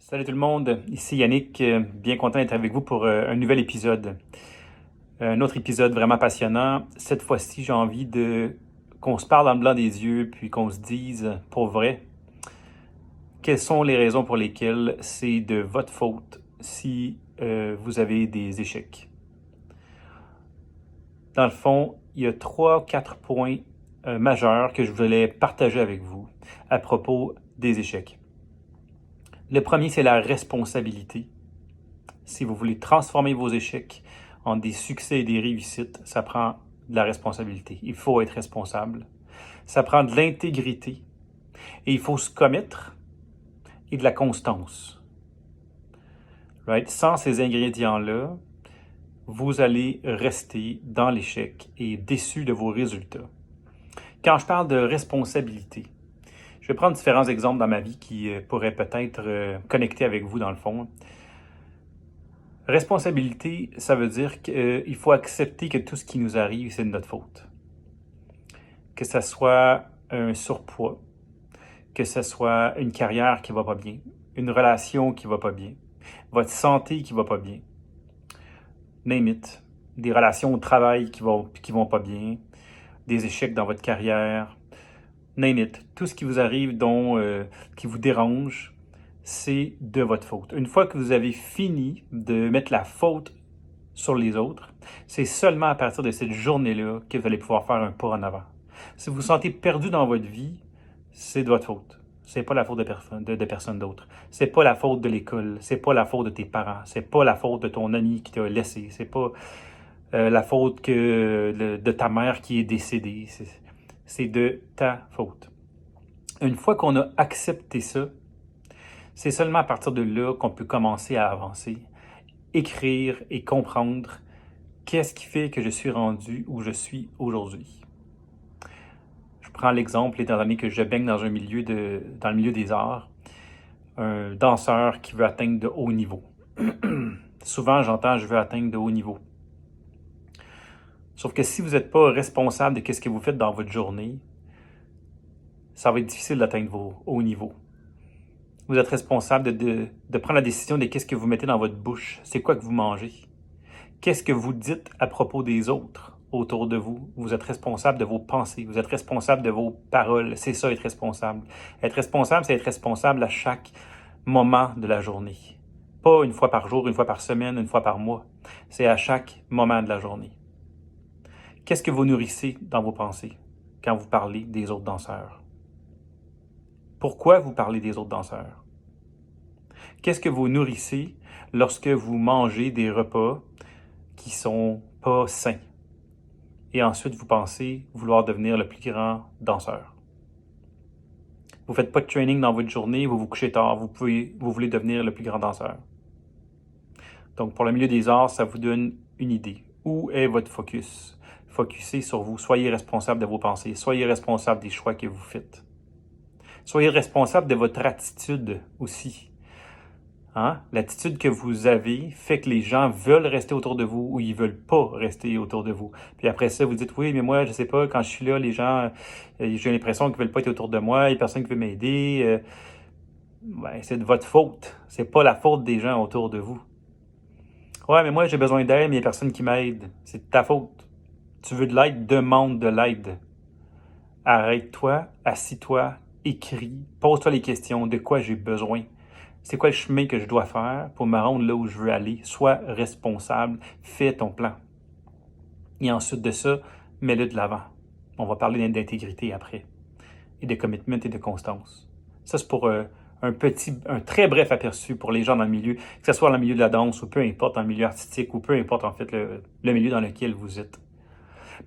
Salut tout le monde, ici Yannick, bien content d'être avec vous pour un nouvel épisode. Un autre épisode vraiment passionnant. Cette fois-ci, j'ai envie qu'on se parle dans le blanc des yeux, puis qu'on se dise pour vrai, quelles sont les raisons pour lesquelles c'est de votre faute si vous avez des échecs. Dans le fond, il y a 3-4 points majeurs que je voulais partager avec vous à propos des échecs. Le premier, c'est la responsabilité. Si vous voulez transformer vos échecs en des succès et des réussites, ça prend de la responsabilité. Il faut être responsable. Ça prend de l'intégrité et il faut se commettre et de la constance. Right? Sans ces ingrédients-là, vous allez rester dans l'échec et déçu de vos résultats. Quand je parle de responsabilité, je vais prendre différents exemples dans ma vie qui pourraient peut-être connecter avec vous dans le fond. Responsabilité, ça veut dire qu'il faut accepter que tout ce qui nous arrive, c'est de notre faute. Que ce soit un surpoids, que ce soit une carrière qui va pas bien, une relation qui va pas bien, votre santé qui va pas bien, name it, des relations au travail qui vont pas bien, des échecs dans votre carrière, name it, tout ce qui vous arrive qui vous dérange, c'est de votre faute. Une fois que vous avez fini de mettre la faute sur les autres, c'est seulement à partir de cette journée-là que vous allez pouvoir faire un pas en avant. Si vous vous sentez perdu dans votre vie, c'est de votre faute. C'est pas la faute de personne d'autre. C'est pas la faute de l'école. C'est pas la faute de tes parents. C'est pas la faute de ton ami qui t'a laissé. C'est pas la faute de ta mère qui est décédée. C'est de ta faute. Une fois qu'on a accepté ça, c'est seulement à partir de là qu'on peut commencer à avancer, écrire et comprendre qu'est-ce qui fait que je suis rendu où je suis aujourd'hui. Je prends l'exemple, étant donné que je baigne dans le milieu des arts, un danseur qui veut atteindre de haut niveau. Souvent, j'entends « je veux atteindre de haut niveau ». Sauf que si vous n'êtes pas responsable de ce que vous faites dans votre journée, ça va être difficile d'atteindre vos hauts niveaux. Vous êtes responsable de prendre la décision de qu'est-ce que vous mettez dans votre bouche, c'est quoi que vous mangez. Qu'est-ce que vous dites à propos des autres autour de vous? Vous êtes responsable de vos pensées, vous êtes responsable de vos paroles. C'est ça, être responsable. Être responsable, c'est être responsable à chaque moment de la journée. Pas une fois par jour, une fois par semaine, une fois par mois. C'est à chaque moment de la journée. Qu'est-ce que vous nourrissez dans vos pensées quand vous parlez des autres danseurs? Pourquoi vous parlez des autres danseurs? Qu'est-ce que vous nourrissez lorsque vous mangez des repas qui sont pas sains? Et ensuite, vous pensez vouloir devenir le plus grand danseur. Vous ne faites pas de training dans votre journée, vous vous couchez tard, vous voulez devenir le plus grand danseur. Donc, pour le milieu des arts, ça vous donne une idée. Où est votre focus? Focussez sur vous. Soyez responsable de vos pensées. Soyez responsable des choix que vous faites. Soyez responsable de votre attitude aussi. Hein? L'attitude que vous avez fait que les gens veulent rester autour de vous ou ils veulent pas rester autour de vous. Puis après ça, vous dites, oui, mais moi, je sais pas, quand je suis là, les gens, j'ai l'impression qu'ils veulent pas être autour de moi, il y a personne qui veut m'aider. Ben, c'est de votre faute. C'est pas la faute des gens autour de vous. Ouais, mais moi, j'ai besoin d'aide, mais il y a personne qui m'aide. C'est de ta faute. Tu veux de l'aide, demande de l'aide. Arrête-toi, assis-toi, écris, pose-toi les questions de quoi j'ai besoin. C'est quoi le chemin que je dois faire pour me rendre là où je veux aller? Sois responsable, fais ton plan. Et ensuite de ça, mets-le de l'avant. On va parler d'intégrité après. Et de commitment et de constance. Ça, c'est pour un très bref aperçu pour les gens dans le milieu, que ce soit dans le milieu de la danse ou peu importe dans le milieu artistique ou peu importe en fait le milieu dans lequel vous êtes.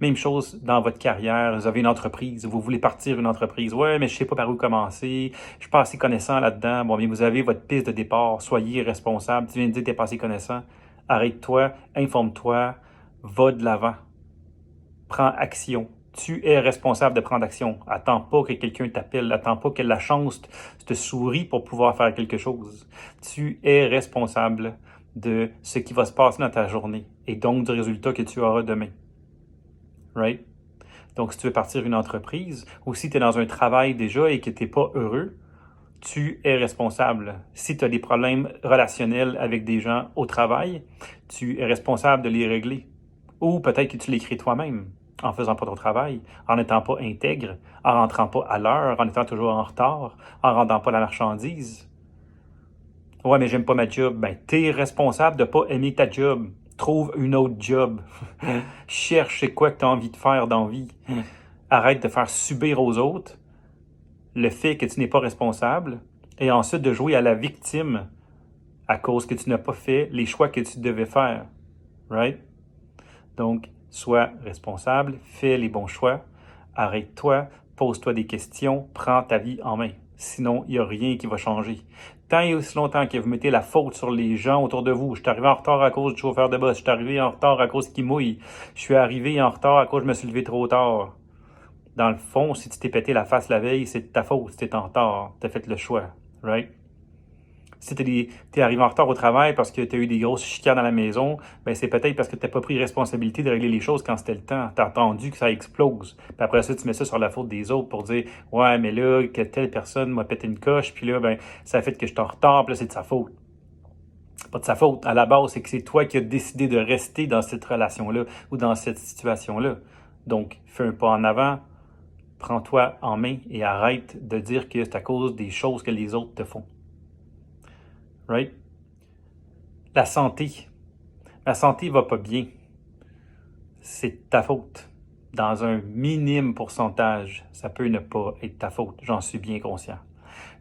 Même chose dans votre carrière, vous avez une entreprise, vous voulez partir une entreprise. Ouais, mais je sais pas par où commencer, je suis pas assez connaissant là-dedans. Bon, bien, vous avez votre piste de départ, soyez responsable. Tu viens de dire que tu n'es pas assez connaissant. Arrête-toi, informe-toi, va de l'avant. Prends action. Tu es responsable de prendre action. Attends pas que quelqu'un t'appelle, attends pas que la chance te sourie pour pouvoir faire quelque chose. Tu es responsable de ce qui va se passer dans ta journée et donc du résultat que tu auras demain. Right? Donc, si tu veux partir une entreprise, ou si tu es dans un travail déjà et que tu n'es pas heureux, Tu es responsable. Si tu as des problèmes relationnels avec des gens au travail, tu es responsable de les régler. Ou peut-être que tu les crées toi-même en faisant pas ton travail, en n'étant pas intègre, en rentrant pas à l'heure, en étant toujours en retard, en rendant pas la marchandise. Ouais, mais j'aime pas ma job. Ben, t'es responsable de pas aimer ta job. Trouve une autre job. Cherche c'est quoi que tu as envie de faire dans la vie. Arrête de faire subir aux autres le fait que tu n'es pas responsable et ensuite de jouer à la victime à cause que tu n'as pas fait les choix que tu devais faire. Right? Donc, sois responsable, fais les bons choix, arrête-toi, pose-toi des questions, prends ta vie en main. Sinon, il n'y a rien qui va changer. Tant et aussi longtemps que vous mettez la faute sur les gens autour de vous, je suis arrivé en retard à cause du chauffeur de bus, je suis arrivé en retard à cause qu'il mouille, je suis arrivé en retard à cause que je me suis levé trop tard. Dans le fond, si tu t'es pété la face la veille, c'est de ta faute, tu es en retard, tu as fait le choix, right? Si tu es arrivé en retard au travail parce que tu as eu des grosses chicanes à la maison, ben c'est peut-être parce que tu n'as pas pris responsabilité de régler les choses quand c'était le temps. Tu as attendu que ça explose. Puis après ça, tu mets ça sur la faute des autres pour dire ouais, mais là, que telle personne m'a pété une coche, puis là, ben, ça a fait que je suis en retard, puis là, c'est de sa faute. C'est pas de sa faute. À la base, c'est que c'est toi qui as décidé de rester dans cette relation-là ou dans cette situation-là. Donc, fais un pas en avant, prends-toi en main et arrête de dire que c'est à cause des choses que les autres te font. Right? La santé. La santé va pas bien. C'est ta faute. Dans un minime pourcentage, ça peut ne pas être ta faute. J'en suis bien conscient.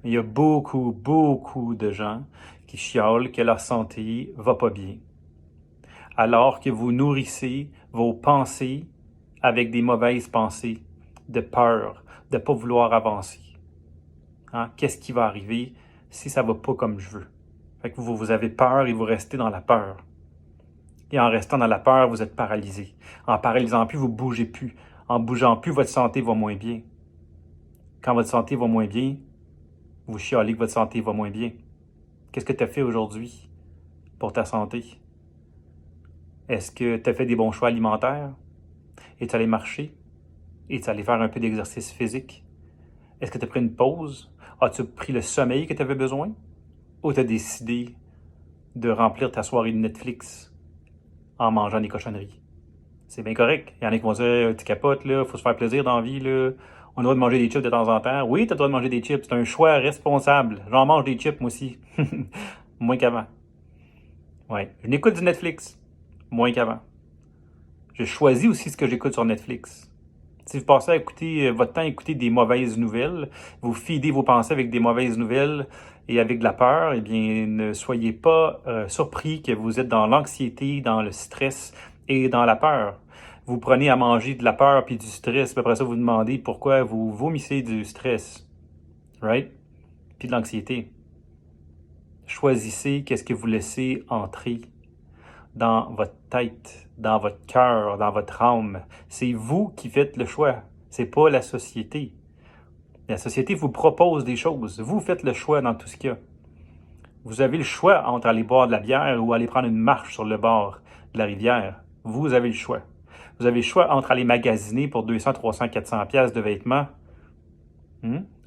Mais il y a beaucoup, beaucoup de gens qui chiolent que leur santé va pas bien. Alors que vous nourrissez vos pensées avec des mauvaises pensées, de peur, de ne pas vouloir avancer. Hein? Qu'est-ce qui va arriver si ça ne va pas comme je veux? Fait que vous avez peur et vous restez dans la peur. Et en restant dans la peur, vous êtes paralysé. En paralysant plus, vous ne bougez plus. En bougeant plus, votre santé va moins bien. Quand votre santé va moins bien, vous chialez que votre santé va moins bien. Qu'est-ce que tu as fait aujourd'hui pour ta santé? Est-ce que tu as fait des bons choix alimentaires? Es-tu allé marcher? Es-tu allé faire un peu d'exercice physique? Est-ce que tu as pris une pause? As-tu pris le sommeil que tu avais besoin? Ou tu as décidé de remplir ta soirée de Netflix en mangeant des cochonneries? C'est bien correct. Il y en a qui vont dire tu capotes, là, faut se faire plaisir dans la vie, là. On a le droit de manger des chips de temps en temps. Oui, tu as le droit de manger des chips. C'est un choix responsable. J'en mange des chips, moi aussi. Moins qu'avant. Ouais. Je n'écoute du Netflix. Moins qu'avant. Je choisis aussi ce que j'écoute sur Netflix. Si vous passez à écouter votre temps à écouter des mauvaises nouvelles, vous feedez vos pensées avec des mauvaises nouvelles et avec de la peur, eh bien, ne soyez pas surpris que vous êtes dans l'anxiété, dans le stress et dans la peur. Vous prenez à manger de la peur puis du stress, puis après ça, vous demandez pourquoi vous vomissez du stress, right? Puis de l'anxiété. Choisissez qu'est-ce que vous laissez entrer dans votre tête, dans votre cœur, dans votre âme. C'est vous qui faites le choix. C'est pas la société. La société vous propose des choses. Vous faites le choix dans tout ce qu'il y a. Vous avez le choix entre aller boire de la bière ou aller prendre une marche sur le bord de la rivière. Vous avez le choix. Vous avez le choix entre aller magasiner pour 200, 300, 400 pièces de vêtements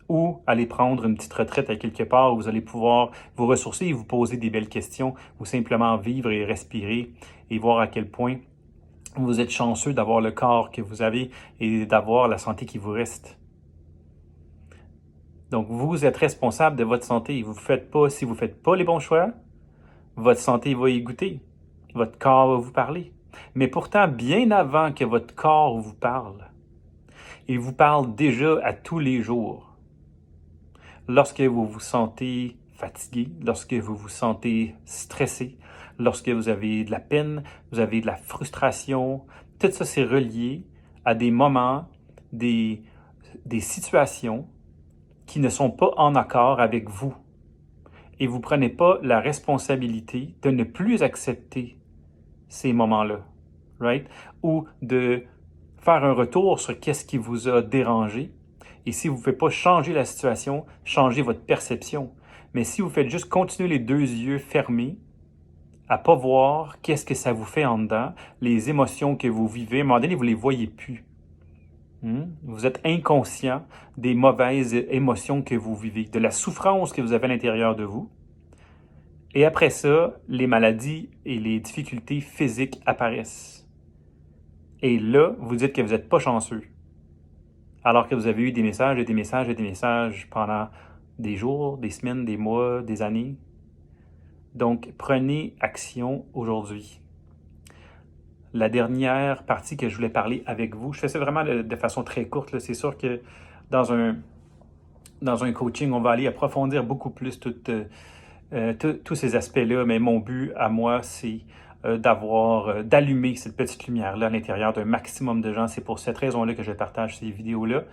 ou aller prendre une petite retraite à quelque part où vous allez pouvoir vous ressourcer et vous poser des belles questions ou simplement vivre et respirer et voir à quel point vous êtes chanceux d'avoir le corps que vous avez et d'avoir la santé qui vous reste. Donc, vous êtes responsable de votre santé. Si vous ne faites pas les bons choix, votre santé va y goûter. Votre corps va vous parler. Mais pourtant, bien avant que votre corps vous parle, il vous parle déjà à tous les jours. Lorsque vous vous sentez fatigué, lorsque vous vous sentez stressé, lorsque vous avez de la peine, vous avez de la frustration, tout ça c'est relié à des moments, des situations qui ne sont pas en accord avec vous. Et vous ne prenez pas la responsabilité de ne plus accepter ces moments-là, right? Ou de faire un retour sur qu'est-ce qui vous a dérangé. Et si vous ne faites pas changer la situation, changer votre perception. Mais si vous faites juste continuer les deux yeux fermés, à ne pas voir qu'est-ce que ça vous fait en dedans, les émotions que vous vivez, à un moment donné, vous ne les voyez plus. Vous êtes inconscient des mauvaises émotions que vous vivez, de la souffrance que vous avez à l'intérieur de vous. Et après ça, les maladies et les difficultés physiques apparaissent. Et là, vous dites que vous n'êtes pas chanceux. Alors que vous avez eu des messages et des messages et des messages pendant des jours, des semaines, des mois, des années. Donc, prenez action aujourd'hui. La dernière partie que je voulais parler avec vous, je fais ça vraiment de façon très courte. C'est sûr que dans un coaching, on va aller approfondir beaucoup plus tous ces aspects-là, mais mon but à moi, c'est d'allumer cette petite lumière-là à l'intérieur d'un maximum de gens. C'est pour cette raison-là que je partage ces vidéos-là.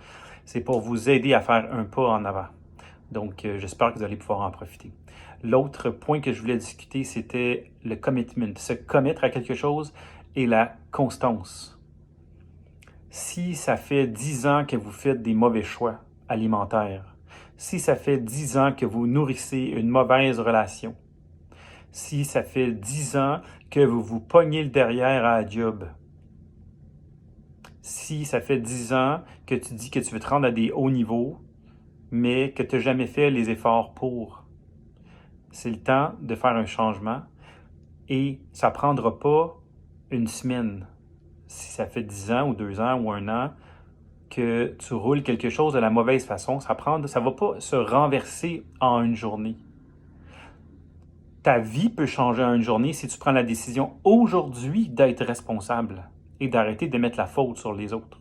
C'est pour vous aider à faire un pas en avant. Donc, j'espère que vous allez pouvoir en profiter. L'autre point que je voulais discuter, c'était le commitment, se commettre à quelque chose et la constance. Si ça fait 10 ans que vous faites des mauvais choix alimentaires, si ça fait 10 ans que vous nourrissez une mauvaise relation, si ça fait 10 ans que vous vous pognez le derrière à la job, si ça fait 10 ans que tu dis que tu veux te rendre à des hauts niveaux, mais que tu n'as jamais fait les efforts pour, c'est le temps de faire un changement et ça ne prendra pas une semaine. Si ça fait 10 ans ou 2 ans ou 1 an que tu roules quelque chose de la mauvaise façon, ça ne va pas se renverser en une journée. Ta vie peut changer en une journée si tu prends la décision aujourd'hui d'être responsable et d'arrêter de mettre la faute sur les autres.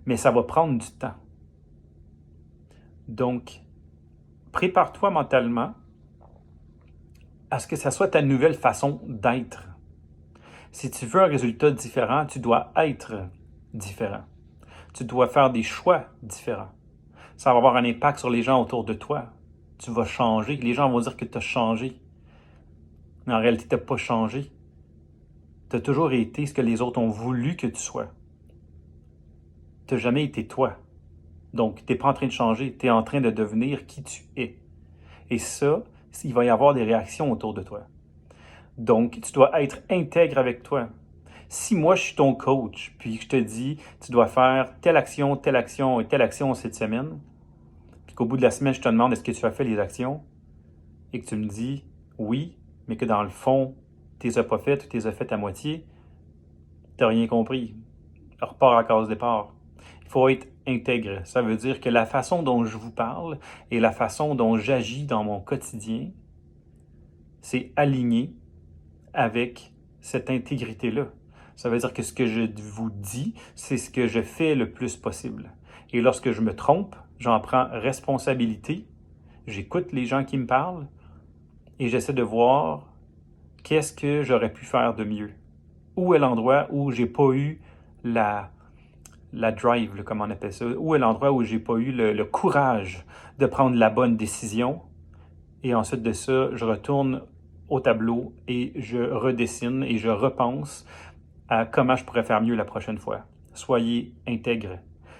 Mais ça va prendre du temps. Donc, prépare-toi mentalement à ce que ça soit ta nouvelle façon d'être. Si tu veux un résultat différent, tu dois être différent. Tu dois faire des choix différents. Ça va avoir un impact sur les gens autour de toi. Tu vas changer. Les gens vont dire que tu as changé. Mais en réalité, tu n'as pas changé. Tu as toujours été ce que les autres ont voulu que tu sois. Tu n'as jamais été toi. Donc, tu n'es pas en train de changer. Tu es en train de devenir qui tu es. Et ça, il va y avoir des réactions autour de toi. Donc, tu dois être intègre avec toi. Si moi, je suis ton coach, puis que je te dis, tu dois faire telle action et telle action cette semaine, puis qu'au bout de la semaine, je te demande est-ce que tu as fait les actions, et que tu me dis oui, mais que dans le fond, tu ne les as pas faites ou tu les as faites à moitié, tu n'as rien compris. Repars à la case départ. Il faut être intègre. Ça veut dire que la façon dont je vous parle et la façon dont j'agis dans mon quotidien, c'est aligné avec cette intégrité-là. Ça veut dire que ce que je vous dis, c'est ce que je fais le plus possible. Et lorsque je me trompe, j'en prends responsabilité, j'écoute les gens qui me parlent et j'essaie de voir qu'est-ce que j'aurais pu faire de mieux. Où est l'endroit où j'ai pas eu la drive, comme on appelle ça, où est l'endroit où j'ai pas eu le courage de prendre la bonne décision. Et ensuite de ça, je retourne au tableau et je redessine et je repense à comment je pourrais faire mieux la prochaine fois. Soyez intègre.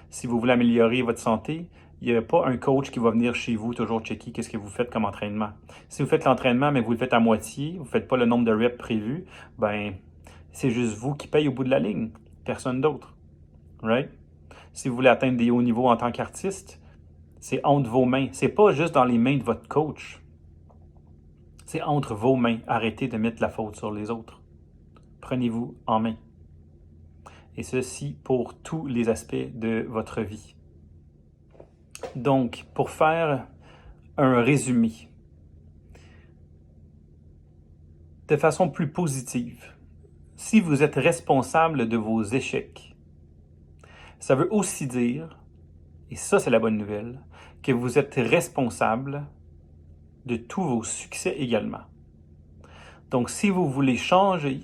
Si vous voulez améliorer votre santé, il n'y a pas un coach qui va venir chez vous toujours checker qu'est-ce que vous faites comme entraînement. Si vous faites l'entraînement, mais vous le faites à moitié, vous ne faites pas le nombre de reps prévus, ben c'est juste vous qui paye au bout de la ligne, personne d'autre. Right? Si vous voulez atteindre des hauts niveaux en tant qu'artiste, c'est entre vos mains. C'est pas juste dans les mains de votre coach. C'est entre vos mains. Arrêtez de mettre la faute sur les autres. Prenez-vous en main. Et ceci pour tous les aspects de votre vie. Donc, pour faire un résumé, de façon plus positive, si vous êtes responsable de vos échecs, ça veut aussi dire, et ça c'est la bonne nouvelle, que vous êtes responsable de tous vos succès également. Donc, si vous voulez changer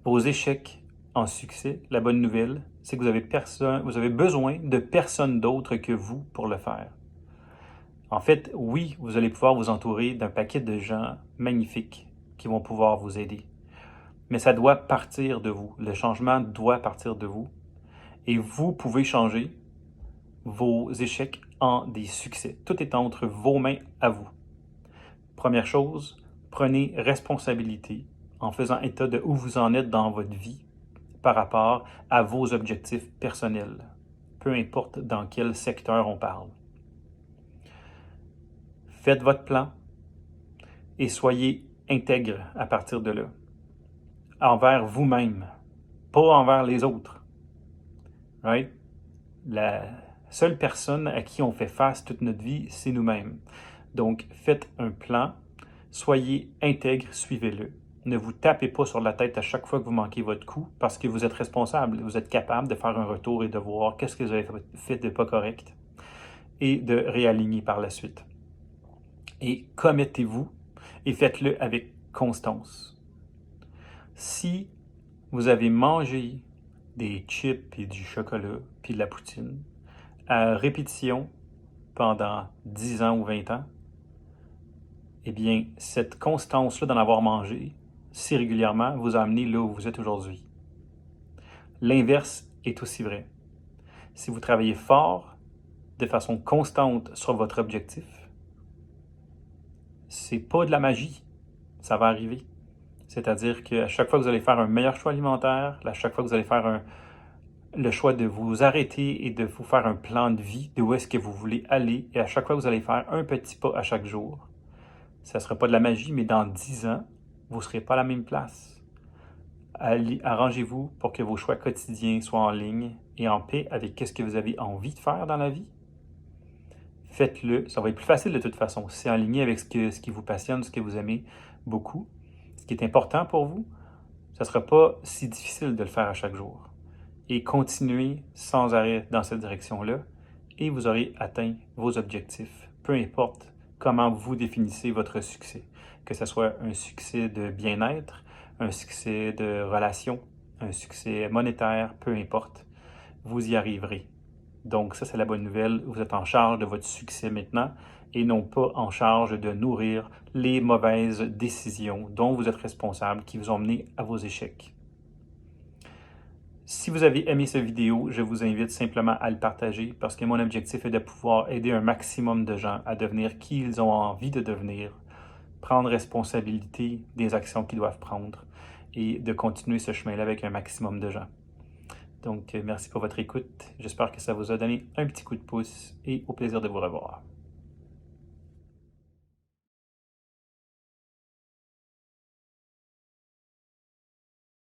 vos échecs en succès, la bonne nouvelle, c'est que vous avez besoin de personne d'autre que vous pour le faire. En fait, oui, vous allez pouvoir vous entourer d'un paquet de gens magnifiques qui vont pouvoir vous aider. Mais ça doit partir de vous. Le changement doit partir de vous. Et vous pouvez changer vos échecs en des succès. Tout est entre vos mains à vous. Première chose, prenez responsabilité en faisant état de où vous en êtes dans votre vie par rapport à vos objectifs personnels, peu importe dans quel secteur on parle. Faites votre plan et soyez intègre à partir de là, envers vous-même, pas envers les autres. Right? La seule personne à qui on fait face toute notre vie, c'est nous-mêmes. Donc, faites un plan, soyez intègre, suivez-le. Ne vous tapez pas sur la tête à chaque fois que vous manquez votre coup parce que vous êtes responsable. Vous êtes capable de faire un retour et de voir qu'est-ce que vous avez fait de pas correct et de réaligner par la suite. Et commettez-vous et faites-le avec constance. Si vous avez mangé des chips et du chocolat puis de la poutine à répétition pendant 10 ans ou 20 ans, eh bien, cette constance-là d'en avoir mangé si régulièrement vous a amené là où vous êtes aujourd'hui. L'inverse est aussi vrai. Si vous travaillez fort, de façon constante sur votre objectif, c'est pas de la magie, ça va arriver. C'est-à-dire qu'à chaque fois que vous allez faire un meilleur choix alimentaire, à chaque fois que vous allez faire le choix de vous arrêter et de vous faire un plan de vie, de où est-ce que vous voulez aller, et à chaque fois que vous allez faire un petit pas à chaque jour, ça ne sera pas de la magie, mais dans 10 ans, vous ne serez pas à la même place. Arrangez-vous pour que vos choix quotidiens soient en ligne et en paix avec ce que vous avez envie de faire dans la vie. Faites-le, ça va être plus facile de toute façon. C'est en ligne avec ce qui vous passionne, ce que vous aimez beaucoup, ce qui est important pour vous. Ça ne sera pas si difficile de le faire à chaque jour. Et continuez sans arrêt dans cette direction-là et vous aurez atteint vos objectifs, peu importe comment vous définissez votre succès, que ce soit un succès de bien-être, un succès de relation, un succès monétaire, peu importe, vous y arriverez. Donc ça, c'est la bonne nouvelle, vous êtes en charge de votre succès maintenant et non pas en charge de nourrir les mauvaises décisions dont vous êtes responsable qui vous ont mené à vos échecs. Si vous avez aimé cette vidéo, je vous invite simplement à le partager parce que mon objectif est de pouvoir aider un maximum de gens à devenir qui ils ont envie de devenir, prendre responsabilité des actions qu'ils doivent prendre et de continuer ce chemin-là avec un maximum de gens. Donc, merci pour votre écoute. J'espère que ça vous a donné un petit coup de pouce et au plaisir de vous revoir.